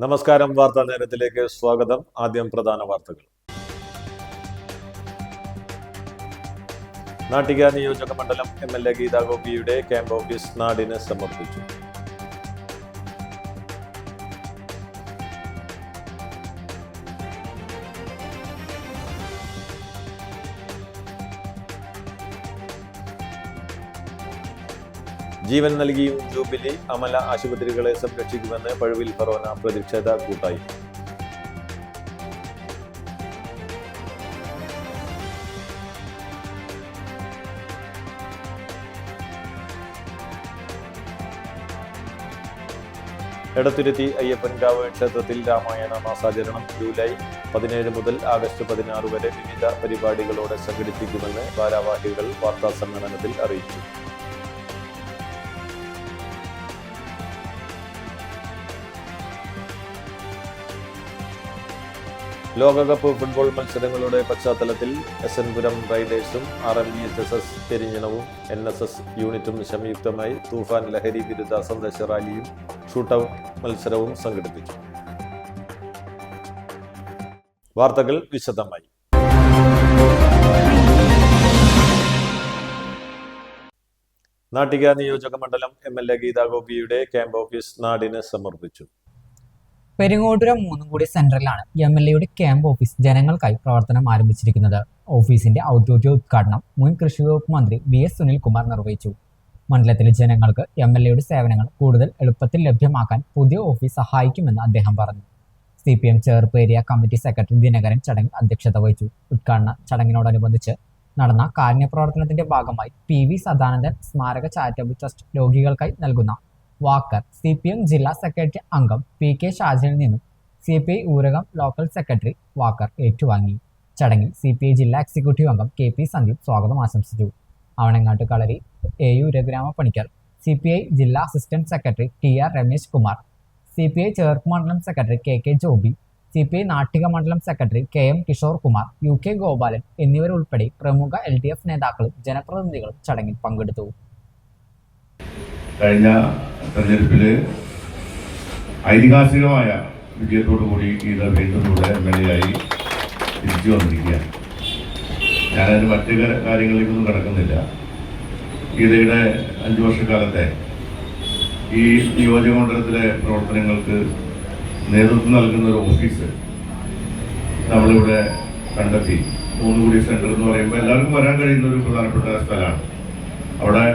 നമസ്കാരം. വാർത്താ നേരത്തിലേക്ക് സ്വാഗതം. ആദ്യം പ്രധാന വാർത്തകൾ. നാട്ടിക നിയോജക മണ്ഡലം MLA ഗീതാ ഗോപിയുടെ ക്യാമ്പ് ഓഫീസ് നാടിന് സമർപ്പിച്ചു. ജീവൻ നൽകിയും ജൂബിലി അമല ആശുപത്രികളെ സംരക്ഷിക്കുമെന്ന് പഴുവിൽ ഫെറോന പ്രതിഷേധ കൂട്ടായ്മ. എടത്തുരുത്തി അയ്യപ്പൻകാവ് ക്ഷേത്രത്തിൽ രാമായണ മാസാചരണം ജൂലൈ 17 മുതൽ ആഗസ്റ്റ് 16 വരെ വിവിധ പരിപാടികളോടെ സംഘടിപ്പിക്കുമെന്ന് ഭാരവാഹികൾ വാർത്താസമ്മേളനത്തിൽ അറിയിച്ചു. ലോകകപ്പ് ഫുട്ബോൾ മത്സരങ്ങളുടെ പശ്ചാത്തലത്തിൽ SN പുരം റൈഡേഴ്സും RMVHSS പെരിഞ്ഞണവും NSS യൂണിറ്റും സംയുക്തമായി തൂഫാൻ ലഹരി വിരുദ്ധ സന്ദേശ റാലിയും ഷൂട്ടൌട്ട് മത്സരവും സംഘടിപ്പിച്ചു. വാർത്തകൾ വിശദമായി. നാട്ടിക നിയോജക മണ്ഡലം MLA ഗീതാ ഗോപിയുടെ ക്യാമ്പ് ഓഫീസ് നാടിന് സമർപ്പിച്ചു. പെരിങ്ങോട്ടുരം മൂന്നുംകൂടി സെന്ററിലാണ് MLAയുടെ ക്യാമ്പ് ഓഫീസ് ജനങ്ങൾക്കായി പ്രവർത്തനം ആരംഭിച്ചിരിക്കുന്നത്. ഓഫീസിന്റെ ഔദ്യോഗിക ഉദ്ഘാടനം മുൻ കൃഷി വകുപ്പ് മന്ത്രി VS സുനിൽകുമാർ നിർവഹിച്ചു. മണ്ഡലത്തിലെ ജനങ്ങൾക്ക് MLAയുടെ സേവനങ്ങൾ കൂടുതൽ എളുപ്പത്തിൽ ലഭ്യമാക്കാൻ പുതിയ ഓഫീസ് സഹായിക്കുമെന്ന് അദ്ദേഹം പറഞ്ഞു. CPM Cherpu area committee secretary Dinakaran ചടങ്ങിൽ അധ്യക്ഷത വഹിച്ചു. ഉദ്ഘാടന ചടങ്ങിനോടനുബന്ധിച്ച് നടന്ന കാരുണ്യപ്രവർത്തനത്തിന്റെ ഭാഗമായി PV സദാനന്ദൻ സ്മാരക ചാരിറ്റബിൾ ട്രസ്റ്റ് രോഗികൾക്കായി നൽകുന്ന വാക്കർ CPM ജില്ലാ സെക്രട്ടറി അംഗം PK ഷാജിയിൽ നിന്നും CPI Oorakam local secretary walker ഏറ്റുവാങ്ങി. ചടങ്ങിൽ CPI ജില്ലാ എക്സിക്യൂട്ടീവ് അംഗം KP സന്ദീപ് സ്വാഗതം ആശംസിച്ചു. അവണങ്ങാട്ട് കളരി AU രഘുരാമ പണിക്കർ, CPI ജില്ലാ assistant secretary TR Ramesh Kumar, CPI Cherpu മണ്ഡലം secretary KK Joby, CPI Nattika മണ്ഡലം secretary KM Kishore Kumar, UK Gopalan എന്നിവരുൾപ്പെടെ പ്രമുഖ LDF നേതാക്കളും ജനപ്രതിനിധികളും ചടങ്ങിൽ പങ്കെടുത്തു. കഴിഞ്ഞ തെരഞ്ഞെടുപ്പിൽ ഐതിഹാസികമായ വിജയത്തോടു കൂടി ഗീത വീണ്ടും കൂടെ MLA ആയി തിരിച്ചു വന്നിരിക്കുകയാണ്. ഞാനതിന് മറ്റ് കാര്യങ്ങളിലേക്കൊന്നും കിടക്കുന്നില്ല. ഗീതയുടെ 5 വർഷക്കാലത്തെ ഈ നിയോജകമണ്ഡലത്തിലെ പ്രവർത്തനങ്ങൾക്ക് നേതൃത്വം നൽകുന്ന ഒരു ഓഫീസ് നമ്മളിവിടെ കണ്ടെത്തി. മൂന്നുകൂടി സെൻറ്റർ എന്ന് പറയുമ്പോൾ എല്ലാവർക്കും വരാൻ കഴിയുന്ന ഒരു പ്രധാനപ്പെട്ട സ്ഥലമാണ്. അവിടെ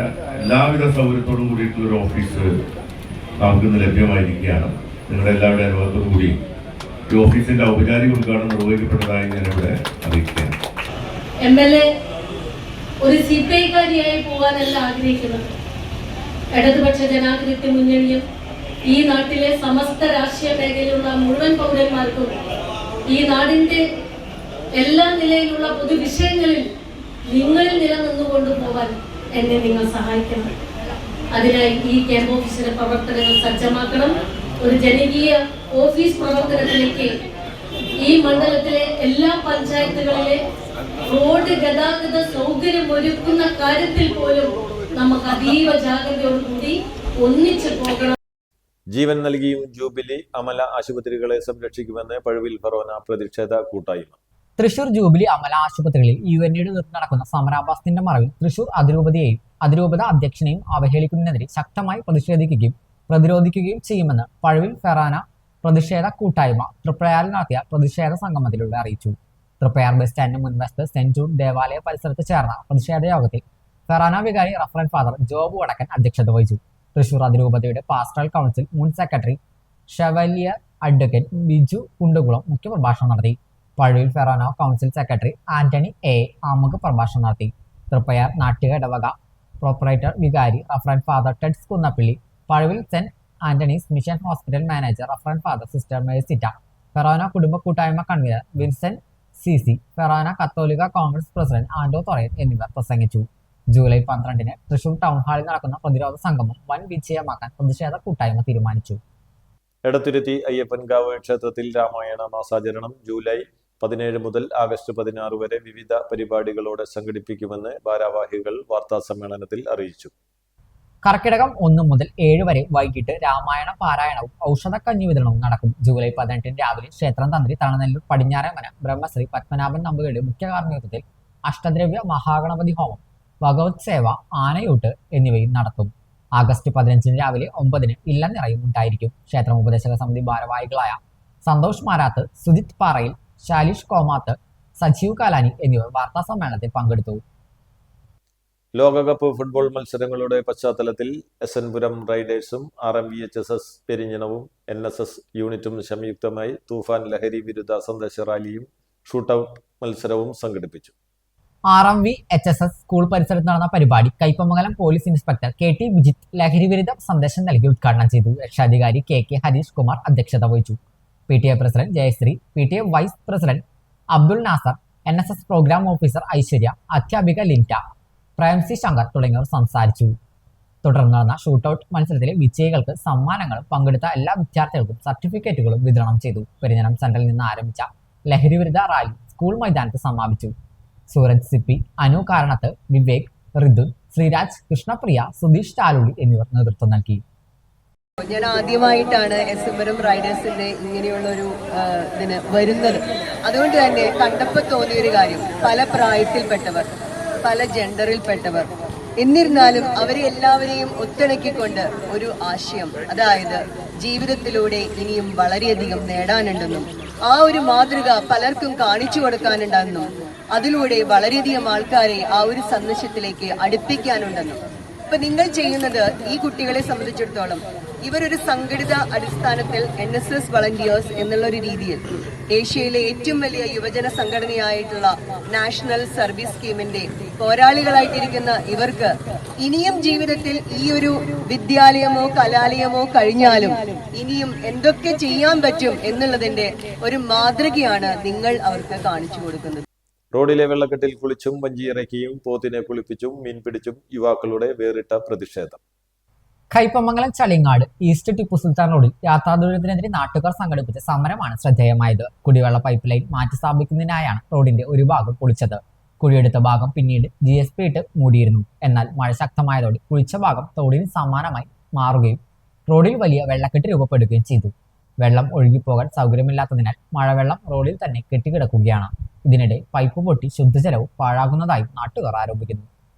എല്ലാവിധ സൗകര്യത്തോടും കൂടിയിട്ടുള്ളൊരു ഓഫീസ് നമുക്കിന്ന് ലഭ്യമായിരിക്കുകയാണ്. നിങ്ങളുടെ എല്ലാവരുടെ അനുഭവത്തോടു കൂടി ഈ ഓഫീസിന്റെ ഔപചാരിക ഉദ്ഘാടനം നിർവഹിക്കപ്പെട്ടതായി ഞാനിവിടെ അറിയിക്കുകയാണ്. MLA ഒരു CPI-കാരിയായി പോകാനല്ല ആഗ്രഹിക്കുന്നത്. ഇടതുപക്ഷ ജനാധിപത്യ മുന്നണിയും ഈ നാട്ടിലെ സമസ്ത രാഷ്ട്രീയ മേഖലയിലുള്ള മുഴുവൻ പൗരന്മാർക്കും ഈ നാടിന്റെ എല്ലാ നിലയിലുള്ള പൊതുവിഷയങ്ങളിൽ നിങ്ങളിൽ നിലനിന്നുകൊണ്ട് പോകാൻ എന്നെ നിങ്ങൾ സഹായിക്കണം. അതിനായി ഈ ക്യാമ്പ് ഓഫീസിന്റെ പ്രവർത്തനങ്ങൾ സജ്ജമാക്കണം. ഒരു ജനകീയ ഓഫീസ് പ്രവർത്തനത്തിലേക്ക് ഈ മണ്ഡലത്തിലെ എല്ലാ പഞ്ചായത്തുകളിലെ റോഡ് ഗതാഗത സൗകര്യം ഒരുക്കുന്ന കാര്യത്തിൽ പോലും നമുക്ക് അതീവ ജാഗ്രതയോടുകൂടി ഒന്നിച്ചു പോകണം. ജീവൻ നൽകിയും ജൂബിലി അമല ആശുപത്രികളെ സംരക്ഷിക്കുമെന്ന് പഴുവിൽ ഫെറോന പ്രതിഷേധ കൂട്ടായ്മ. തൃശൂർ ജൂബിലി അമല ആശുപത്രികളിൽ UNAയുടെ നേതൃത്വത്തിൽ നടക്കുന്ന സമരാഭാസത്തിന്റെ മറവിൽ തൃശൂർ അതിരൂപത അധ്യക്ഷനെയും അവഹേളിക്കുന്നതിനെതിരെ ശക്തമായി പ്രതിരോധിക്കുകയും ചെയ്യുമെന്ന് പഴുവിൽ ഫെറാന പ്രതിഷേധ കൂട്ടായ്മ തൃപ്രയാറിൽ നടത്തിയ പ്രതിഷേധ സംഗമത്തിലൂടെ അറിയിച്ചു. തൃപ്രയാർ ബസ് സ്റ്റാൻഡിന് മുൻവശത്ത് സെന്റ് ജൂഡ് ദേവാലയ പരിസരത്ത് ചേർന്ന പ്രതിഷേധ യോഗത്തിൽ ഫെറാന വികാരി റഫറന്റ് ഫാദർ ജോബ് വടക്കൻ അധ്യക്ഷത വഹിച്ചു. തൃശൂർ അതിരൂപതയുടെ പാസ്റ്ററൽ കൗൺസിൽ മുൻ secretary chevalier advocate Biju Kundukulam മുഖ്യപ്രഭാഷണം നടത്തി. Pazhuvil forane council secretary Antony ആമുഖ പ്രഭാഷണം നടത്തി. തൃപ്പയാർ നാട്ടിക ഇടവക പ്രൊപ്പറേറ്റർ വികാരി റഫറന്റ് ഫാദർ ടെഡ്സ് Kunnappally, Pazhuvil saint Antony's mission hospital manager റഫറന്റ് ഫാദർ സിസ്റ്റർ മേഴ്സിറ്റ, ഫെറോന കുടുംബ കൂട്ടായ്മ കൺവീനർ വിൻസെന്റ് CC, ഫെറോന കത്തോലിക്ക കോൺഗ്രസ് പ്രസിഡന്റ് ആന്റോ തൊറയൻ എന്നിവർ പ്രസംഗിച്ചു. ജൂലൈ 12 തൃശൂർ ടൗൺ ഹാളിൽ നടക്കുന്ന പ്രതിരോധ സംഗമം വൻ വിജയമാക്കാൻ പ്രതിഷേധ കൂട്ടായ്മ തീരുമാനിച്ചു. എടത്തുരുത്തി അയ്യപ്പൻകാവ് ക്ഷേത്രത്തിൽ രാമായണ മാസാചരണം ജൂലൈ 17 മുതൽ ആഗസ്റ്റ് 16 വരെ വിവിധ പരിപാടികളോടെ സംഘടിപ്പിക്കുമെന്ന് ഭാരവാഹികൾ വാർത്താസമ്മേളനത്തിൽ അറിയിച്ചു. കർക്കിടകം 1 മുതൽ 7 വരെ വൈകിട്ട് രാമായണ പാരായണവും ഔഷധക്കഞ്ഞി വിതരണവും നടക്കും. ജൂലൈ 18 രാവിലെ ക്ഷേത്രം തന്ത്രി തണനെല്ലൂർ പടിഞ്ഞാറേമന ബ്രഹ്മശ്രീ പത്മനാഭൻ നമ്പൂതിരിയുടെ മുഖ്യ കാർമ്മികത്വത്തിൽ അഷ്ടദ്രവ്യ മഹാഗണപതി ഹോമം, ഭഗവത് സേവ, ആനയൂട്ട് എന്നിവയും നടത്തും. ആഗസ്റ്റ് 15 രാവിലെ 9 ഇല്ലനിറയും ഉണ്ടായിരിക്കും. ക്ഷേത്രം ഉപദേശക സമിതി ഭാരവാഹികളായ സന്തോഷ് മാരാത്ത്, സുജിത് പാറയിൽ, ശാലിഷ് കോമാത്ത്, സജീവ് കാലാനി എന്നിവർ വാർത്താ സമ്മേളനത്തിൽ പങ്കെടുത്തു. ലോകകപ്പ് ഫുട്ബോൾ മത്സരങ്ങളുടെ പശ്ചാത്തലത്തിൽ എസ്.എൻ. പുരം റൈഡേഴ്സും RMVHSS പെരിഞ്ഞനവും NSS യൂണിറ്റും സംയുക്തമായി തൂഫാൻ ലഹരി വിരുദ്ധ സന്ദേശ റാലിയും ഷൂട്ടൌട്ട് മത്സരവും സംഘടിപ്പിച്ചു. RMVHSS സ്കൂൾ പരിസരത്ത് നടന്ന പരിപാടി Kaipamangalam police inspector KT Vijith ലഹരി വിരുദ്ധ സന്ദേശം നൽകി ഉദ്ഘാടനം ചെയ്തു. രക്ഷാധികാരി KK ഹരീഷ് കുമാർ അധ്യക്ഷത വഹിച്ചു. PTA president Jayasree, PTA vice president Abdul Nasser, NSS programme officer Aishwarya, അധ്യാപിക ലിൻറ്റ, പ്രേംസി ശങ്കർ തുടങ്ങിയവർ സംസാരിച്ചു. തുടർന്ന് നടന്ന ഷൂട്ടൌട്ട് മത്സരത്തിലെ വിജയികൾക്ക് സമ്മാനങ്ങളും പങ്കെടുത്ത എല്ലാ വിദ്യാർത്ഥികൾക്കും സർട്ടിഫിക്കറ്റുകളും വിതരണം ചെയ്തു. പെരിഞ്ഞനം സെന്ററിൽ നിന്ന് ആരംഭിച്ച ലഹരി വിരുദ്ധ റാലി സ്കൂൾ മൈതാനത്ത് സമാപിച്ചു. സൂരജ് സിപ്പി, അനു കാരണത്ത്, വിവേക്, ഋതുൻ, ശ്രീരാജ്, കൃഷ്ണപ്രിയ, സുധീഷ് ചാലുള്ളി എന്നിവർ നേതൃത്വം നൽകി. ഞാൻ ആദ്യമായിട്ടാണ് എസ്.എൻ. പുരം റൈഡേഴ്സിന്റെ ഇങ്ങനെയുള്ളൊരു ഇതിന് വരുന്നത്. അതുകൊണ്ട് തന്നെ കണ്ടപ്പോൾ തോന്നിയൊരു കാര്യം, പല പ്രായത്തിൽപ്പെട്ടവർ, പല ജെൻഡറിൽപ്പെട്ടവർ, എന്നിരുന്നാലും അവരെ എല്ലാവരെയും ഒത്തിണക്കിക്കൊണ്ട് ഒരു ആശയം, അതായത് ജീവിതത്തിലൂടെ ഇനിയും വളരെയധികം നേടാനുണ്ടെന്നും ആ ഒരു മാതൃക പലർക്കും കാണിച്ചു കൊടുക്കാനുണ്ടെന്നും അതിലൂടെ വളരെയധികം ആൾക്കാരെ ആ ഒരു സന്ദേശത്തിലേക്ക് അടുപ്പിക്കാനുണ്ടെന്നും. ഇപ്പൊ നിങ്ങൾ ചെയ്യുന്നത് ഈ കുട്ടികളെ സംബന്ധിച്ചിടത്തോളം ഇവരൊരു സംഘടിത അടിസ്ഥാനത്തിൽ NSS വളണ്ടിയേഴ്സ് എന്നുള്ളൊരു രീതിയിൽ ഏഷ്യയിലെ ഏറ്റവും വലിയ യുവജന സംഘടനയായിട്ടുള്ള നാഷണൽ സർവീസ് സ്കീമിന്റെ പോരാളികളായിട്ടിരിക്കുന്ന ഇവർക്ക് ഇനിയും ജീവിതത്തിൽ ഈ ഒരു വിദ്യാലയമോ കലാലയമോ കഴിഞ്ഞാലും ഇനിയും എന്തൊക്കെ ചെയ്യാൻ പറ്റും എന്നുള്ളതിന്റെ ഒരു മാതൃകയാണ് നിങ്ങൾ അവർക്ക് കാണിച്ചു കൊടുക്കുന്നത്. റോഡിലെ വെള്ളക്കെട്ടിൽ കുളിച്ചും വഞ്ചിയിറക്കിയും പോത്തിനെ കുളിപ്പിച്ചും മീൻ പിടിച്ചും യുവാക്കളുടെ വേറിട്ട പ്രതിഷേധം. കയ്പമംഗലം ചളിങ്ങാട് ഈസ്റ്റ് ടിപ്പു സുൽത്താൻ റോഡിൽ യാത്രാദുരിതത്തിനെതിരെ നാട്ടുകാർ സംഘടിപ്പിച്ച സമരമാണ് ശ്രദ്ധേയമായത്. കുടിവെള്ള പൈപ്പ് ലൈൻ മാറ്റി സ്ഥാപിക്കുന്നതിനായാണ് റോഡിന്റെ ഒരു ഭാഗം പൊളിച്ചത്. കുഴിയെടുത്ത ഭാഗം പിന്നീട് GSP ഇട്ട് മൂടിയിരുന്നു. എന്നാൽ മഴ ശക്തമായതോടെ കുഴിച്ച ഭാഗം തോടിന് സമാനമായി മാറുകയും റോഡിൽ വലിയ വെള്ളക്കെട്ട് രൂപപ്പെടുകയും ചെയ്തു. വെള്ളം ഒഴുകിപ്പോകാൻ സൗകര്യമില്ലാത്തതിനാൽ മഴവെള്ളം റോഡിൽ തന്നെ കെട്ടിക്കിടക്കുകയാണ്. ഇതിനിടെ പൈപ്പ് പൊട്ടി ശുദ്ധജലവും പാഴാകുന്നതായും നാട്ടുകാർ ആരോപിക്കുന്നു.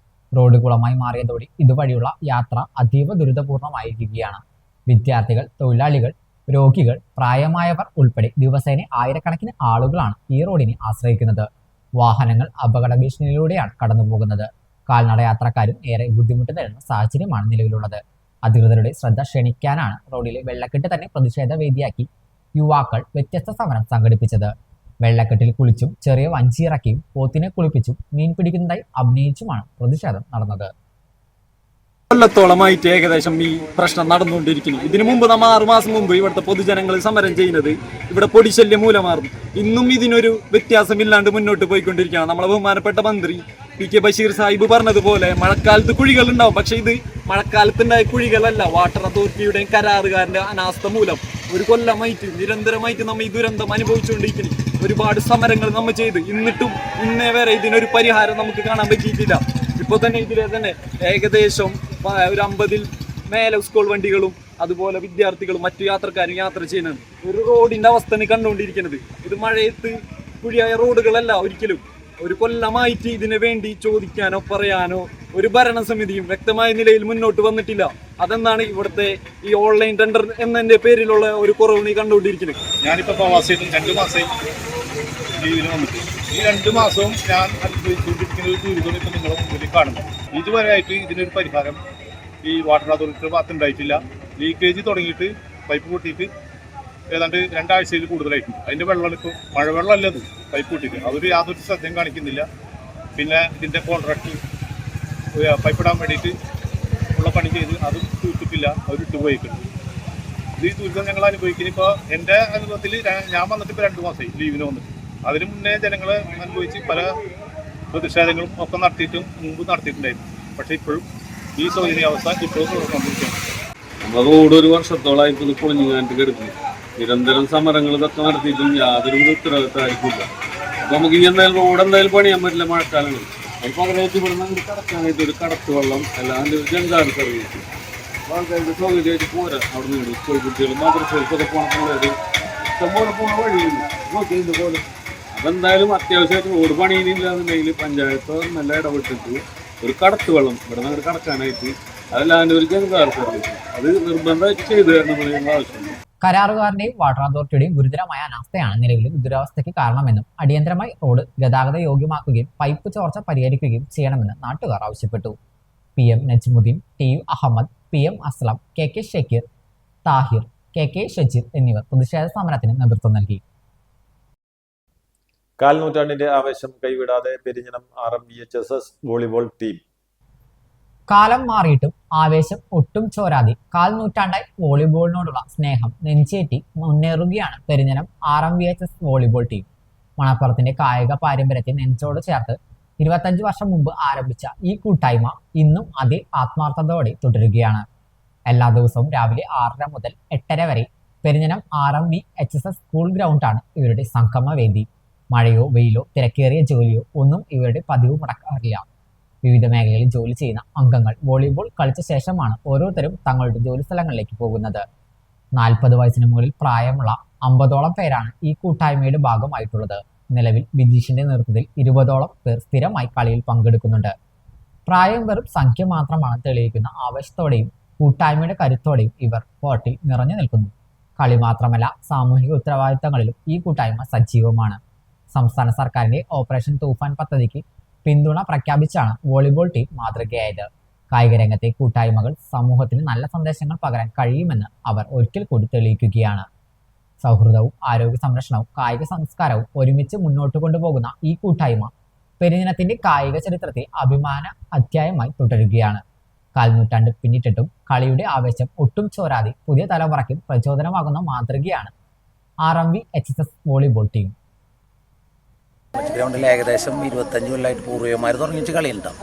റോഡ് കുളമായി മാറിയതോടെ ഇതുവഴിയുള്ള യാത്ര അതീവ ദുരിതപൂർണമായിരിക്കുകയാണ്. വിദ്യാർത്ഥികൾ, തൊഴിലാളികൾ, രോഗികൾ, പ്രായമായവർ ഉൾപ്പെടെ ദിവസേന ആയിരക്കണക്കിന് ആളുകളാണ് ഈ റോഡിനെ ആശ്രയിക്കുന്നത്. വാഹനങ്ങൾ അപകട ഭീഷണിയിലൂടെയാണ് കടന്നുപോകുന്നത്. കാൽനട യാത്രക്കാരും ഏറെ ബുദ്ധിമുട്ട് നേരിടുന്ന സാഹചര്യമാണ് നിലവിലുള്ളത്. അധികൃതരുടെ ശ്രദ്ധ ക്ഷണിക്കാനാണ് റോഡിലെ വെള്ളക്കെട്ട് തന്നെ പ്രതിഷേധ വേദിയാക്കി യുവാക്കൾ വ്യത്യസ്ത സമരം സംഘടിപ്പിച്ചത്. വെള്ളക്കെട്ടിൽ കുളിച്ചും ചെറിയ വഞ്ചിയിറക്കിയും പോത്തിനെ കുളിപ്പിച്ചും മീൻ പിടിക്കുന്നതായി അഭിനയിച്ചുമാണ് പ്രതിഷേധം നടന്നത്. കൊല്ലത്തോളമായിട്ട് ഏകദേശം ഈ പ്രശ്നം നടന്നുകൊണ്ടിരിക്കുന്നു. ഇതിനു മുമ്പ് നമ്മൾ 6 മാസം മുമ്പ് ഇവിടുത്തെ പൊതുജനങ്ങൾ സമരം ചെയ്യുന്നത് ഇവിടെ പൊടിശല്യം മൂലമായിരുന്നു. ഇന്നും ഇതിനൊരു വ്യത്യാസമില്ലാണ്ട് മുന്നോട്ട് പോയിക്കൊണ്ടിരിക്കുകയാണ്. നമ്മളെ ബഹുമാനപ്പെട്ട മന്ത്രി PK ബഷീർ സാഹിബ് പറഞ്ഞതുപോലെ മഴക്കാലത്ത് കുഴികൾ ഉണ്ടാവും. പക്ഷെ ഇത് മഴക്കാലത്തുണ്ടായ കുഴികളല്ല, വാട്ടർ അതോറിറ്റിയുടെയും കരാറുകാരന്റെ അനാസ്ഥ മൂലം ഒരു കൊല്ലമായിട്ട് നിരന്തരമായിട്ട് നമ്മൾ ഈ ദുരന്തം അനുഭവിച്ചുകൊണ്ടിരിക്കുന്നു. ഒരുപാട് സമരങ്ങൾ നമ്മൾ ചെയ്ത് എന്നിട്ടും ഇന്നേ വരെ ഇതിനൊരു പരിഹാരം നമുക്ക് കാണാൻ പറ്റിയിട്ടില്ല. ഇപ്പോൾ തന്നെ ഇതിലെ തന്നെ ഏകദേശം ഒരു 50-ൽ മേലെ സ്കൂൾ വണ്ടികളും അതുപോലെ വിദ്യാർത്ഥികളും മറ്റു യാത്രക്കാരും യാത്ര ചെയ്യുന്നത്. ഒരു റോഡിന്റെ അവസ്ഥയാണ് കണ്ടുകൊണ്ടിരിക്കുന്നത്. ഇത് മഴയത്ത് കുഴിയായ റോഡുകളല്ല ഒരിക്കലും. ഒരു കൊല്ലമായിട്ട് ഇതിനു വേണ്ടി ചോദിക്കാനോ പറയാനോ ഒരു ഭരണസമിതിയും വ്യക്തമായ നിലയിൽ മുന്നോട്ട് വന്നിട്ടില്ല. അതെന്നാണ് ഇവിടുത്തെ ഈ ഓൺലൈൻ ടെൻഡർ എന്നതിന്റെ പേരിലുള്ള ഒരു കുറവ് നീ കണ്ടുകൊണ്ടിരിക്കുന്നത്. ഞാനിപ്പോൾ പ്രവാസിയിൽ 2 മാസമായി ലീവിന് വന്നിട്ട് ഈ 2 മാസവും ഞാൻ അനുഭവിച്ചുകൊണ്ടിരിക്കുന്ന ഒരു ദുരിതം ഇപ്പം നിങ്ങളുടെ മുമ്പിൽ കാണുന്നു. ഇതുവരെയായിട്ട് ഇതിനൊരു പരിഹാരം ഈ വാട്ടർ അതോറിറ്റിയുടെ ഭാഗത്ത് ഉണ്ടായിട്ടില്ല. ലീക്കേജ് തുടങ്ങിയിട്ട് പൈപ്പ് പൊട്ടിയിട്ട് ഏതാണ്ട് 2 ആഴ്ചയിൽ കൂടുതലായിട്ടുണ്ട്. അതിൻ്റെ വെള്ളം ഇപ്പോൾ മഴവെള്ളമല്ല, അത് പൈപ്പ് പൊട്ടിയിട്ട് അവർ യാതൊരു ശ്രദ്ധയും കാണിക്കുന്നില്ല. പിന്നെ ഇതിൻ്റെ കോൺട്രാക്ട് പൈപ്പ് ഇടാൻ വേണ്ടിയിട്ട് ഉള്ള പണി ചെയ്ത് അതും തീർത്തിട്ടില്ല, അവരിട്ട് പോയിട്ടുണ്ട്. ഈ ദുരിതം ഞങ്ങൾ അനുഭവിക്കുന്നത്. ഇപ്പോൾ എൻ്റെ അനുഭവത്തിൽ ഞാൻ വന്നിട്ട് ഇപ്പോൾ 2 മാസമായി ലീവിന് വന്നിട്ട്. അതിന് മുന്നേ ജനങ്ങളെ അനുഭവിച്ച് പല പ്രതിഷേധങ്ങളും ഒക്കെ നടത്തിയിട്ടും മുമ്പ് നടത്തിയിട്ടുണ്ടായിരുന്നു. പക്ഷേ ഇപ്പോഴും ഈ ശോചനീയാവസ്ഥ ഇപ്പോഴും തുടർന്നുകൊണ്ടിരിക്കുകയാണ്. നമ്മളെ റോഡ് ഒരു വർഷത്തോളമായി ഇത് പൊളിഞ്ഞാണ്ട് കിടക്കുന്നു. നിരന്തരം സമരങ്ങൾ ഇതൊക്കെ നടത്തിയിട്ടും യാതൊരു ഉത്തരവാദിത്തമായിരിക്കില്ല. അപ്പോൾ നമുക്ക് ഇനി എന്തായാലും റോഡ് എന്തായാലും പണിയാൻ പറ്റില്ല മഴക്കാലങ്ങളിൽ. അത് പകരമായിട്ട് ഇവിടെ നിന്ന് കടക്കാനായിട്ട് ഒരു കടത്ത് വെള്ളം അല്ലാണ്ട് ജങ്കാർ സർവീസ് ആൾക്കാർക്ക് സൗകര്യമായിട്ട് പോരാ അവിടെ നിന്ന് സ്കൂൾ കുട്ടികൾ മദ്രസയിലൊക്കെ പോകണമെന്നുള്ളത് ഇഷ്ടംപോലെ പോണ വഴിയുണ്ട് നോക്കി ഇതുപോലെ അതെന്തായാലും അത്യാവശ്യമായിട്ട് റോഡ് പണിയില്ല എന്നുണ്ടെങ്കിൽ പഞ്ചായത്ത് നല്ല ഇടപെട്ടിട്ട് ഒരു കടത്ത് വെള്ളം ഇവിടെ നിന്ന് കടക്കാനായിട്ട് അതല്ലാണ്ട് ഒരു ജങ്കാർ സർവീസ് അത് നിർബന്ധമായിട്ട് ചെയ്തു തരണം എന്നുള്ള ആവശ്യമുണ്ട്. കരാറുകാരന്റെയും വാട്ടർ അതോറിറ്റിയുടെയും ഗുരുതരമായ അനാസ്ഥയാണ് നിലവിലെ ദുരവസ്ഥയ്ക്ക് കാരണമെന്നും അടിയന്തരമായി റോഡ് ഗതാഗത യോഗ്യമാക്കുകയും പൈപ്പ് ചോർച്ച പരിഹരിക്കുകയും ചെയ്യണമെന്ന് നാട്ടുകാർ ആവശ്യപ്പെട്ടു. PM Najmuddin, TU Ahmed, PM Aslam, KK Shakir, Thahir, KK Shajeer എന്നിവർ പ്രതിഷേധ സമരത്തിന് നേതൃത്വം നൽകി. കാൽനൂറ്റാണ്ടിന്റെ ആവേശം കൈവിടാതെ പെരിഞ്ഞനം RMVHSS വോളിബോൾ ടീം. കാലം മാറിയിട്ടും ആവേശം ഒട്ടും ചോരാതെ കാൽനൂറ്റാണ്ടായി വോളിബോളിനോടുള്ള സ്നേഹം നെഞ്ചേറ്റി മുന്നേറുകയാണ് പെരിഞ്ഞനം RMVHS വോളിബോൾ ടീം. മണപ്പുറത്തിന്റെ കായിക പാരമ്പര്യത്തെ നെഞ്ചോട് ചേർത്ത് 25 വർഷം മുമ്പ് ആരംഭിച്ച ഈ കൂട്ടായ്മ ഇന്നും അതേ ആത്മാർത്ഥതയോടെ തുടരുകയാണ്. എല്ലാ ദിവസവും രാവിലെ 6:30 മുതൽ 8:30 വരെ പെരിഞ്ഞനം RMVHSS സ്കൂൾ ഗ്രൗണ്ടാണ് ഇവരുടെ സംഗമവേദി. മഴയോ വെയിലോ തിരക്കേറിയ ജോലിയോ ഒന്നും ഇവരുടെ പതിവ് മുടക്കാറില്ല. വിവിധ മേഖലകളിൽ ജോലി ചെയ്യുന്ന അംഗങ്ങൾ വോളിബോൾ കളിച്ച ശേഷമാണ് ഓരോരുത്തരും തങ്ങളുടെ ജോലി സ്ഥലങ്ങളിലേക്ക് പോകുന്നത്. 40 വയസ്സിന് മുകളിൽ പ്രായമുള്ള 50ഓളം പേരാണ് ഈ കൂട്ടായ്മയുടെ ഭാഗമായിട്ടുള്ളത്. നിലവിൽ ബിജീഷിന്റെ നേതൃത്വത്തിൽ 20ഓളം പേർ സ്ഥിരമായി കളിയിൽ പങ്കെടുക്കുന്നുണ്ട്. പ്രായം വെറും സംഖ്യ മാത്രമാണ് തെളിയിക്കുന്ന ആവേശത്തോടെയും കൂട്ടായ്മയുടെ കരുത്തോടെയും ഇവർ കോർട്ടിൽ നിറഞ്ഞു നിൽക്കുന്നു. കളി മാത്രമല്ല, സാമൂഹിക ഉത്തരവാദിത്തങ്ങളിലും ഈ കൂട്ടായ്മ സജീവമാണ്. സംസ്ഥാന സർക്കാരിന്റെ ഓപ്പറേഷൻ തൂഫാൻ പദ്ധതിക്ക് പിന്തുണ പ്രഖ്യാപിച്ചാണ് വോളിബോൾ ടീം മാതൃകയായത്. കായിക രംഗത്തെ കൂട്ടായ്മകൾ സമൂഹത്തിന് നല്ല സന്ദേശങ്ങൾ പകരാൻ കഴിയുമെന്ന് അവർ ഒരിക്കൽ കൂടി തെളിയിക്കുകയാണ്. സൗഹൃദവും ആരോഗ്യ സംരക്ഷണവും കായിക സംസ്കാരവും ഒരുമിച്ച് മുന്നോട്ട് കൊണ്ടുപോകുന്ന ഈ കൂട്ടായ്മ പെരിഞ്ഞനത്തിന്റെ കായിക ചരിത്രത്തെ അഭിമാന അധ്യായമായി തുടരുകയാണ്. കാൽനൂറ്റാണ്ട് പിന്നിട്ടിട്ടും കളിയുടെ ആവേശം ഒട്ടും ചോരാതെ പുതിയ തലമുറയ്ക്കും പ്രചോദനമാകുന്ന മാതൃകയാണ് RMVHSS വോളിബോൾ ടീം. ഗ്രൗണ്ടിൽ ഏകദേശം 25 കൊല്ലമായിട്ട് പൂർവികന്മാർ തുടങ്ങിയിട്ട് കളിയുണ്ടാവും.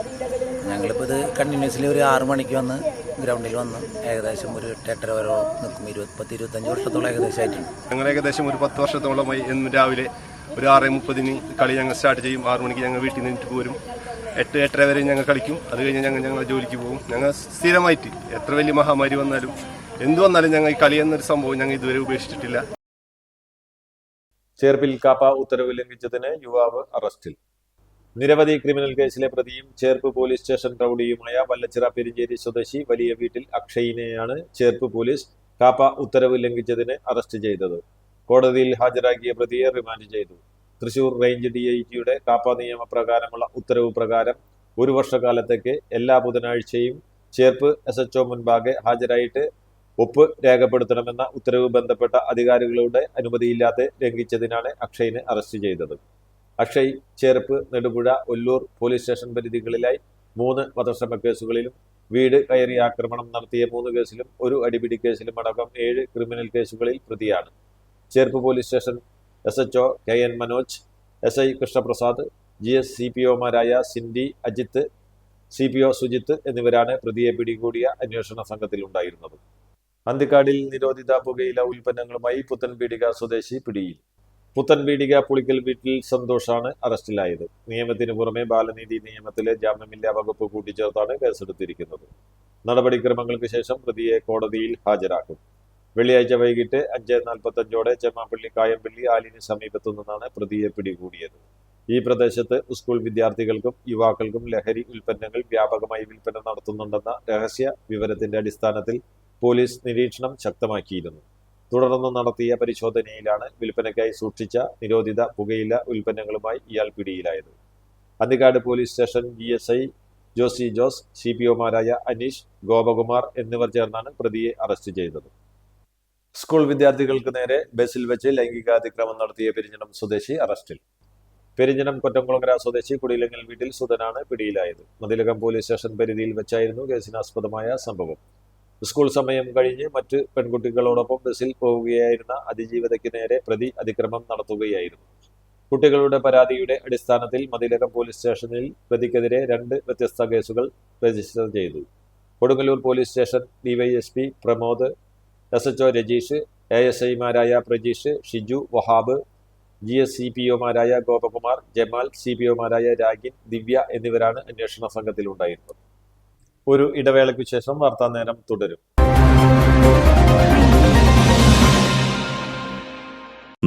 ഞങ്ങളിപ്പോൾ ഇത് കണ്ടിന്യൂസ്ലി ഒരു 6 മണിക്ക് വന്ന് ഗ്രൗണ്ടിൽ വന്ന് ഏകദേശം ഒരു 8:30 വരെ നിൽക്കും. 25 വർഷത്തോളം ഏകദേശം ആയിട്ടുണ്ട്. ഞങ്ങൾ ഏകദേശം ഒരു 10 വർഷത്തോളമായി എന്നും രാവിലെ ഒരു 6:30 കളി ഞങ്ങൾ സ്റ്റാർട്ട് ചെയ്യും. 6 മണിക്ക് ഞങ്ങൾ വീട്ടിൽ നിന്നിട്ട് പോരും. 8-8:30 വരെ ഞങ്ങൾ കളിക്കും. അത് കഴിഞ്ഞ് ഞങ്ങൾ ജോലിക്ക് പോകും. ഞങ്ങൾ സ്ഥിരമായിട്ട് എത്ര വലിയ മഹാമാരി വന്നാലും എന്ത് വന്നാലും ഞങ്ങൾ ഈ കളി എന്നൊരു സംഭവം ഞങ്ങൾ ഇതുവരെ ഉപേക്ഷിച്ചിട്ടില്ല. ചേർപ്പിൽ കാപ്പ ഉത്തരവ് ലംഘിച്ചതിന് യുവാവ് അറസ്റ്റിൽ. നിരവധി ക്രിമിനൽ കേസിലെ പ്രതിയും ചേർപ്പ് പോലീസ് സ്റ്റേഷൻ റൌഡിയുമായ വല്ലച്ചിറ പെരിഞ്ചേരി സ്വദേശി വലിയ വീട്ടിൽ അക്ഷയിനെയാണ് ചേർപ്പ് പോലീസ് കാപ്പ ഉത്തരവ് ലംഘിച്ചതിന് അറസ്റ്റ് ചെയ്തത്. കോടതിയിൽ ഹാജരാക്കിയ പ്രതിയെ റിമാൻഡ് ചെയ്തു. തൃശൂർ റേഞ്ച് DIGയുടെ കാപ്പ നിയമപ്രകാരമുള്ള ഉത്തരവ് പ്രകാരം 1 വർഷക്കാലത്തേക്ക് എല്ലാ ബുധനാഴ്ചയും ചേർപ്പ് SHO മുൻപാകെ ഹാജരായിട്ട് ഒപ്പ് രേഖപ്പെടുത്തണമെന്ന ഉത്തരവ് ബന്ധപ്പെട്ട അധികാരികളുടെ അനുമതിയില്ലാതെ ലംഘിച്ചതിനാണ് അക്ഷയിനെ അറസ്റ്റ് ചെയ്തത്. അക്ഷയ് ചേർപ്പ്, നെടുപുഴ, ഒല്ലൂർ പോലീസ് സ്റ്റേഷൻ പരിധികളിലായി 3 വധശ്രമ കേസുകളിലും വീട് കയറി ആക്രമണം നടത്തിയ 3 കേസിലും 1 അടിപിടി കേസിലും അടക്കം 7 ക്രിമിനൽ കേസുകളിൽ പ്രതിയാണ്. Cherpu police station SHO KN Manoj, SI Krishnaprasad, GS CPOമാരായ സിൻഡി, അജിത്ത്, CPO സുജിത്ത് എന്നിവരാണ് പ്രതിയെ പിടികൂടിയ അന്വേഷണ സംഘത്തിലുണ്ടായിരുന്നത്. അന്തിക്കാടിൽ നിരോധിത പുകയില ഉൽപ്പന്നങ്ങളുമായി പുത്തൻപീടിക സ്വദേശി പിടിയിൽ. പുത്തൻപീടിക പുളിക്കൽ വീട്ടിൽ സന്തോഷാണ് അറസ്റ്റിലായത്. നിയമത്തിന് പുറമെ ബാലനീതി നിയമത്തിലെ ജാമ്യമില്ലാ വകുപ്പ് കൂട്ടിച്ചേർത്താണ് കേസെടുത്തിരിക്കുന്നത്. നടപടിക്രമങ്ങൾക്ക് ശേഷം പ്രതിയെ കോടതിയിൽ ഹാജരാക്കും. വെള്ളിയാഴ്ച വൈകിട്ട് 5:45 ചെമ്മാപ്പള്ളി കായംപള്ളി ആലിന് സമീപത്തു നിന്നാണ് പ്രതിയെ പിടികൂടിയത്. ഈ പ്രദേശത്ത് സ്കൂൾ വിദ്യാർത്ഥികൾക്കും യുവാക്കൾക്കും ലഹരി ഉൽപ്പന്നങ്ങൾ വ്യാപകമായി വിൽപ്പന നടത്തുന്നുണ്ടെന്ന രഹസ്യ വിവരത്തിന്റെ അടിസ്ഥാനത്തിൽ പോലീസ് നിരീക്ഷണം ശക്തമാക്കിയിരുന്നു. തുടർന്ന് നടത്തിയ പരിശോധനയിലാണ് വിൽപ്പനയ്ക്കായി സൂക്ഷിച്ച നിരോധിത പുകയില ഉൽപ്പന്നങ്ങളുമായി ഇയാൾ പിടിയിലായത്. Anthikad police station GSI Josy Jose, CPOമാരായ അനീഷ്, ഗോപകുമാർ എന്നിവർ ചേർന്നാണ് പ്രതിയെ അറസ്റ്റ് ചെയ്തത്. സ്കൂൾ വിദ്യാർത്ഥികൾക്ക് നേരെ ബസിൽ വെച്ച് ലൈംഗികാതിക്രമം നടത്തിയ പെരിഞ്ഞനം സ്വദേശി അറസ്റ്റിൽ. പെരിഞ്ഞനം കൊറ്റംകുളങ്ങര സ്വദേശി കുടിയിലങ്ങൽ വീട്ടിൽ സുധനാണ് പിടിയിലായത്. മതിലകം പോലീസ് സ്റ്റേഷൻ പരിധിയിൽ വെച്ചായിരുന്നു കേസിനാസ്പദമായ സംഭവം. സ്കൂൾ സമയം കഴിഞ്ഞ് മറ്റ് പെൺകുട്ടികളോടൊപ്പം ബസ്സിൽ പോവുകയായിരുന്ന അതിജീവിതയ്ക്ക് നേരെ പ്രതി അതിക്രമം നടത്തുകയായിരുന്നു. കുട്ടികളുടെ പരാതിയുടെ അടിസ്ഥാനത്തിൽ മതിലകം പോലീസ് സ്റ്റേഷനിൽ പ്രതിക്കെതിരെ 2 വ്യത്യസ്ത കേസുകൾ രജിസ്റ്റർ ചെയ്തു. Kodungallur police station DYSP Pramod, SHO Rajeesh, ASIമാരായ പ്രജീഷ്, ഷിജു, വഹാബ്, GSCPOമാരായ ഗോപകുമാർ, ജമാൽ, CPOമാരായ രാഗിൻ, ദിവ്യ എന്നിവരാണ് അന്വേഷണ സംഘത്തിലുണ്ടായിരുന്നത്. ഒരു ഇടവേളയ്ക്കു ശേഷം വാർത്താനേരം തുടരും.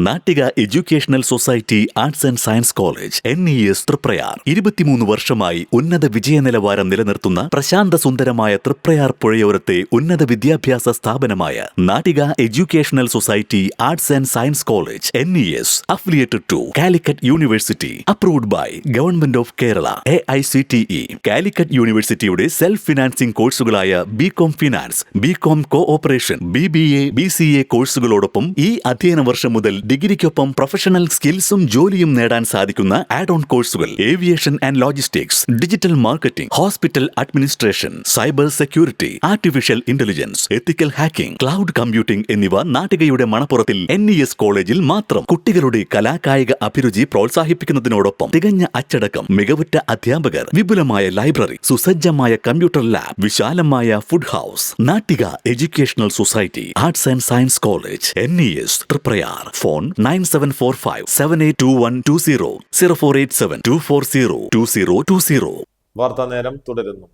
Nattika educational society arts and science college NES Triprayar 23 വർഷമായി ഉന്നത വിജയ നിലവാരം നിലനിർത്തുന്ന പ്രശാന്ത സുന്ദരമായ തൃപ്രയാർ പുഴയോരത്തെ ഉന്നത വിദ്യാഭ്യാസ സ്ഥാപനമായ Nattika educational society arts and science college NES affiliated to Calicut university, approved by government of Kerala, AICTE. Calicut യൂണിവേഴ്സിറ്റിയുടെ സെൽഫ് ഫിനാൻസിംഗ് കോഴ്സുകളായ BCom finance, BCom cooperation, BBA, BCA കോഴ്സുകളോടൊപ്പം ഈ അധ്യയന വർഷം മുതൽ ഡിഗ്രിക്കൊപ്പം പ്രൊഫഷണൽ സ്കിൽസും ജോലിയും നേടാൻ സാധിക്കുന്ന ആഡ് ഓൺ കോഴ്സുകൾ aviation and logistics, digital marketing, hospital administration, cyber security, artificial intelligence, ethical hacking, cloud computing എന്നിവ നാട്ടികയുടെ മണപ്പുറത്തിൽ NES കോളേജിൽ മാത്രം. കുട്ടികളുടെ കലാകായിക അഭിരുചി പ്രോത്സാഹിപ്പിക്കുന്നതിനോടൊപ്പം തികഞ്ഞ അച്ചടക്കം, മികവുറ്റ അധ്യാപകർ, വിപുലമായ ലൈബ്രറി, സുസജ്ജമായ കമ്പ്യൂട്ടർ ലാബ്, വിശാലമായ food house. Nattika educational society arts and science college NES Triprayar. Phone 9745782120, 048724022020. വാർത്താനേരം തുടരുന്നു.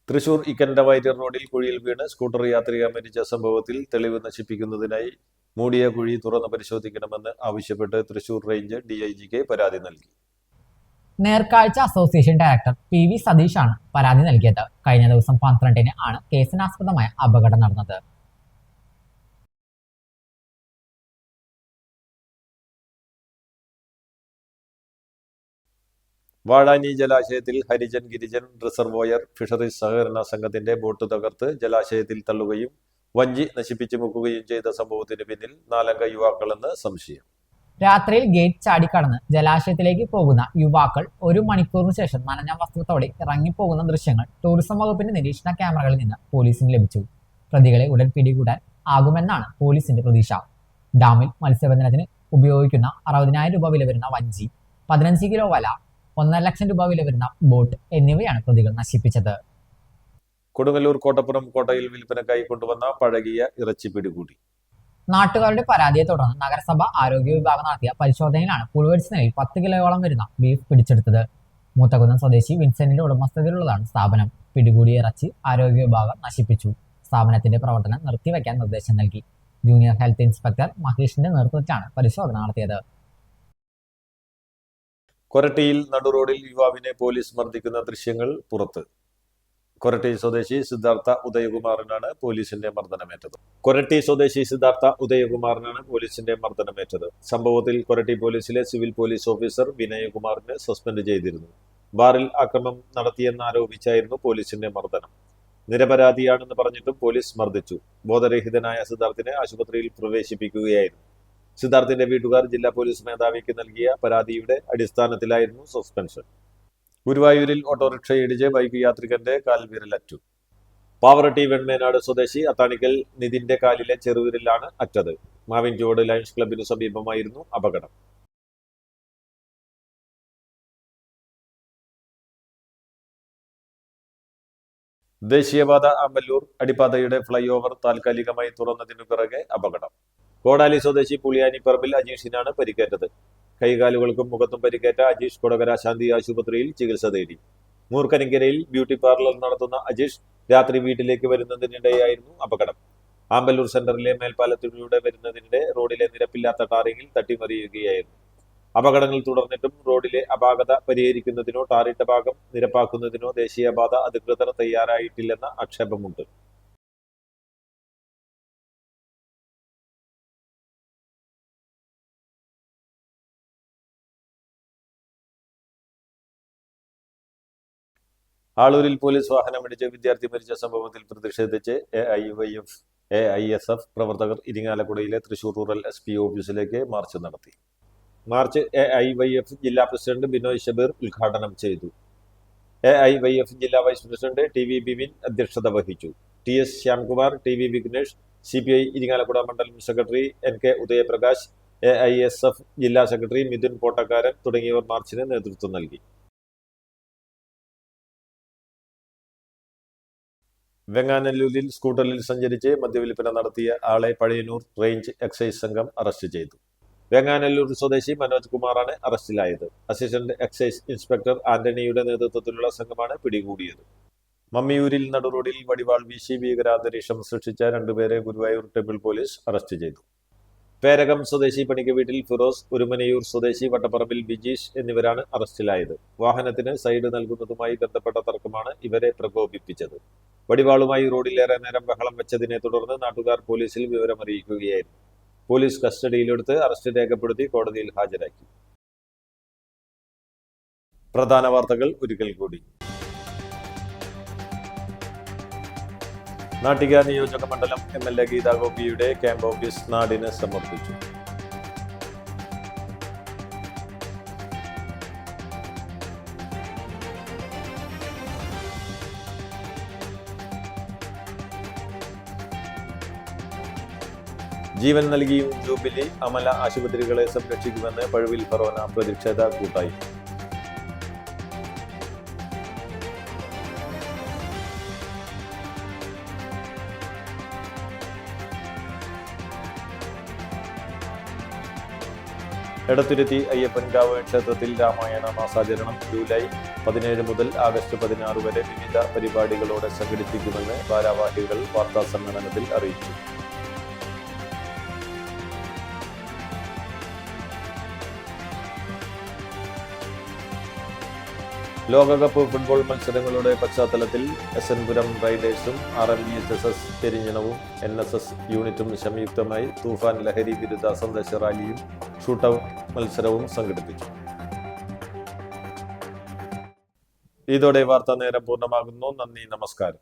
തൃശൂർ ഇക്കണ്ടവയൽ റോഡിൽ കുഴിയിൽ വീണ് സ്കൂട്ടർ യാത്രിക മരിച്ച സംഭവത്തിൽ തെളിവ് നശിപ്പിക്കുന്നതിനായി മൂടിയ കുഴി തുറന്ന് പരിശോധിക്കണമെന്ന് ആവശ്യപ്പെട്ട് തൃശൂർ റേഞ്ച് DIGക്ക് പരാതി നൽകി. നേർക്കാഴ്ച അസോസിയേഷൻ ഡയറക്ടർ PV സതീഷാണ് പരാതി നൽകിയത്. കഴിഞ്ഞ ദിവസം 12-ന് ആണ് കേസിനാസ്പദമായ അപകടം നടന്നത്. വാഴാനി ജലാശയത്തിൽ ഹരിജൻ ഗിരിജൻ റിസർവോയർ ഫിഷറീസ് സഹകരണ സംഘത്തിന്റെ ബോട്ട് തകർത്ത് ജലാശയത്തിൽ തള്ളുകയും വഞ്ചി നശിപ്പിച്ചു മുക്കുകയും ചെയ്ത സംഭവത്തിന് പിന്നിൽ 4 അംഗ യുവാക്കളെന്ന് സംശയം. രാത്രിയിൽ ഗേറ്റ് ചാടിക്കടന്ന് ജലാശയത്തിലേക്ക് പോകുന്ന യുവാക്കൾ 1 മണിക്കൂറിന് ശേഷം നനഞ്ഞ വസ്ത്രത്തോടെ ഇറങ്ങിപ്പോകുന്ന ദൃശ്യങ്ങൾ ടൂറിസം വകുപ്പിന്റെ നിരീക്ഷണ ക്യാമറകളിൽ നിന്ന് പോലീസിന് ലഭിച്ചു. പ്രതികളെ ഉടൻ പിടികൂടാൻ ആകുമെന്നാണ് പോലീസിന്റെ പ്രതീക്ഷ. ഡാമിൽ മത്സ്യബന്ധനത്തിന് ഉപയോഗിക്കുന്ന 60,000 രൂപ വില വരുന്ന വഞ്ചി, 15 കിലോ വല, 1.5 ലക്ഷം രൂപ വില വരുന്ന ബോട്ട് എന്നിവയാണ് പ്രതികൾ നശിപ്പിച്ചത്. കൊടുങ്ങല്ലൂർ കോട്ടപ്പുറം കോട്ടയിൽ വിൽപ്പനക്കായി കൊണ്ടുവന്ന പഴകിയ ഇറച്ചി പിടികൂടി. നാട്ടുകാരുടെ പരാതിയെ തുടർന്ന് നഗരസഭ ആരോഗ്യ വിഭാഗം നടത്തിയ പരിശോധനയിലാണ് പുഴുവരിച്ച നിലയിൽ 10 കിലോയോളം വരുന്ന ബീഫ് പിടിച്ചെടുത്തത്. മൂത്തകുന്നം സ്വദേശി വിൻസെന്റിന്റെ ഉടമസ്ഥതയിലുള്ളതാണ് സ്ഥാപനം. പിടികൂടിയ ഇറച്ചി ആരോഗ്യ വിഭാഗം നശിപ്പിച്ചു. സ്ഥാപനത്തിന്റെ പ്രവർത്തനം നിർത്തിവെക്കാൻ നിർദ്ദേശം നൽകി. ജൂനിയർ ഹെൽത്ത് ഇൻസ്പെക്ടർ മഹേഷിന്റെ നേതൃത്വത്തിലാണ് പരിശോധന നടത്തിയത്. കൊരട്ടിയിൽ നടുറോഡിൽ യുവാവിനെ പോലീസ് മർദ്ദിക്കുന്ന ദൃശ്യങ്ങൾ പുറത്ത്. കൊരട്ടി സ്വദേശി സിദ്ധാർത്ഥ ഉദയകുമാറിനാണ് പോലീസിന്റെ മർദ്ദനമേറ്റത്. സംഭവത്തിൽ കൊരട്ടി പോലീസിലെ സിവിൽ പോലീസ് ഓഫീസർ വിനയകുമാറിനെ സസ്പെൻഡ് ചെയ്തിരുന്നു. ബാറിൽ ആക്രമണം നടത്തിയെന്നാരോപിച്ചായിരുന്നു പോലീസിന്റെ മർദ്ദനം. നിരപരാധിയാണെന്ന് പറഞ്ഞിട്ടും പോലീസ് മർദ്ദിച്ചു. ബോധരഹിതനായ സിദ്ധാർത്ഥിനെ ആശുപത്രിയിൽ പ്രവേശിപ്പിക്കുകയായിരുന്നു. സിദ്ധാർത്ഥിന്റെ വീട്ടുകാർ ജില്ലാ പോലീസ് മേധാവിക്ക് നൽകിയ പരാതിയുടെ അടിസ്ഥാനത്തിലായിരുന്നു സസ്പെൻഷൻ. ഗുരുവായൂരിൽ ഓട്ടോറിക്ഷ ഇടിച്ച് ബൈക്ക് യാത്രികന്റെ കാൽവിരലറ്റു. പാവറട്ടി വെൺമേനാട് സ്വദേശി അത്താണിക്കൽ നിതിന്റെ കാലിലെ ചെറുവിരലാണ് അറ്റത്. മാവിൻചുവട് ലയൺസ് ക്ലബിനു സമീപമായിരുന്നു അപകടം. ദേശീയപാത ആമ്പല്ലൂർ അടിപ്പാതയുടെ ഫ്ലൈ ഓവർ താൽക്കാലികമായി തുറന്നതിനു പിറകെ അപകടം. കോടാലി സ്വദേശി പുളിയാനി പറമ്പിൽ അജീഷിനാണ് പരിക്കേറ്റത്. കൈകാലുകൾക്കും മുഖത്തും പരിക്കേറ്റ അജീഷ് കൊടകര ശാന്തി ആശുപത്രിയിൽ ചികിത്സ തേടി. മൂർക്കനിക്കരയിൽ ബ്യൂട്ടി പാർലർ നടത്തുന്ന അജീഷ് രാത്രി വീട്ടിലേക്ക് വരുന്നതിനിടെയായിരുന്നു അപകടം. ആമ്പല്ലൂർ സെന്ററിലെ മേൽപ്പാലത്തിലൂടെ വരുന്നതിനിടെ റോഡിലെ നിരപ്പില്ലാത്ത ടാറിങ്ങിൽ തട്ടിമറിയുകയായിരുന്നു. അപകടങ്ങൾ തുടർന്നിട്ടും റോഡിലെ അപാകത പരിഹരിക്കുന്നതിനോ ടാറിട്ട ഭാഗം നിരപ്പാക്കുന്നതിനോ ദേശീയപാത അധികൃതർ തയ്യാറായിട്ടില്ലെന്ന ആക്ഷേപമുണ്ട്. ആളൂരിൽ പോലീസ് വാഹനമിടിച്ച് വിദ്യാർത്ഥി മരിച്ച സംഭവത്തിൽ പ്രതിഷേധിച്ച് AIYF പ്രവർത്തകർ ഇരിങ്ങാലക്കുടയിലെ തൃശൂർ റൂറൽ SP ഓഫീസിലേക്ക് മാർച്ച് നടത്തി. മാർച്ച് AIYF ജില്ലാ പ്രസിഡന്റ് ബിനോയ് ഷബീർ ഉദ്ഘാടനം ചെയ്തു. AIYF ജില്ലാ വൈസ് പ്രസിഡന്റ് TV ബിബിൻ അധ്യക്ഷത വഹിച്ചു. TS Shyamkumar, TV Vignesh, CPI Irinjalakuda മണ്ഡലം സെക്രട്ടറി NK ഉദയപ്രകാശ്, AISF ജില്ലാ സെക്രട്ടറി മിഥുൻ പോട്ടക്കാരൻ തുടങ്ങിയവർ മാർച്ചിന് നേതൃത്വം നൽകി. വെങ്ങാനല്ലൂരിൽ സ്കൂട്ടറിൽ സഞ്ചരിച്ച് മദ്യവിൽപ്പന നടത്തിയ ആളെ പഴയന്നൂർ റേഞ്ച് എക്സൈസ് സംഘം അറസ്റ്റ് ചെയ്തു. വെങ്ങാനല്ലൂർ സ്വദേശി മനോജ് കുമാറാണ് അറസ്റ്റിലായത്. അസിസ്റ്റന്റ് എക്സൈസ് ഇൻസ്പെക്ടർ ആന്റണിയുടെ നേതൃത്വത്തിലുള്ള സംഘമാണ് പിടികൂടിയത്. മമ്മിയൂരിൽ നടുറോഡിൽ വടിവാൾ വീശി ഭീകരാന്തരീക്ഷം സൃഷ്ടിച്ച രണ്ടുപേരെ ഗുരുവായൂർ ടെമ്പിൾ പോലീസ് അറസ്റ്റ് ചെയ്തു. പേരകം സ്വദേശി പണിക്ക് വീട്ടിൽ ഫിറോസ്, ഒരുമനയൂർ സ്വദേശി വട്ടപ്പറമ്പിൽ ബിജീഷ് എന്നിവരാണ് അറസ്റ്റിലായത്. വാഹനത്തിന് സൈഡ് നൽകുന്നതുമായി ബന്ധപ്പെട്ട തർക്കമാണ് ഇവരെ പ്രകോപിപ്പിച്ചത്. വടിവാളുമായി റോഡിലേറെ നേരം ബഹളം വെച്ചതിനെ തുടർന്ന് നാട്ടുകാർ പോലീസിൽ വിവരമറിയിക്കുകയായിരുന്നു. പോലീസ് കസ്റ്റഡിയിലെടുത്ത് അറസ്റ്റ് രേഖപ്പെടുത്തി കോടതിയിൽ ഹാജരാക്കി. പ്രധാന വാർത്തകൾ ഒരിക്കൽ കൂടി. നാട്ടിക നിയോജക മണ്ഡലം MLA ഗീതാ ഗോപിയുടെ ക്യാമ്പ് ഓഫീസ് നാടിന് സമർപ്പിച്ചു. ജീവൻ നൽകിയും ജൂബിലി അമല ആശുപത്രികളെ സംരക്ഷിക്കുമെന്ന് പഴുവിൽ ഫറോന പ്രതിഷേധ കൂട്ടായ്മ. എടത്തുരുത്തി അയ്യപ്പൻകാവ് ക്ഷേത്രത്തിൽ രാമായണ മാസാചരണം ജൂലൈ 17 മുതൽ ആഗസ്റ്റ് 16 വരെ വിവിധ പരിപാടികളോടെ സംഘടിപ്പിക്കുമെന്ന് ഭാരവാഹികൾ വാർത്താസമ്മേളനത്തിൽ അറിയിച്ചു. ലോകകപ്പ് ഫുട്ബോൾ മത്സരങ്ങളുടെ പശ്ചാത്തലത്തിൽ SN പുരം റൈഡേഴ്സും RMVHSS പെരിഞ്ഞനവും NSS യൂണിറ്റും സംയുക്തമായി തൂഫാൻ ലഹരി വിരുദ്ധ സന്ദേശ റാലിയും ഷൂട്ടൌട്ട് മത്സരവും സംഘടിപ്പിച്ചു. ഇതോടെ വാർത്താ നേരം പൂർണ്ണമാകുന്നു. നന്ദി, നമസ്കാരം.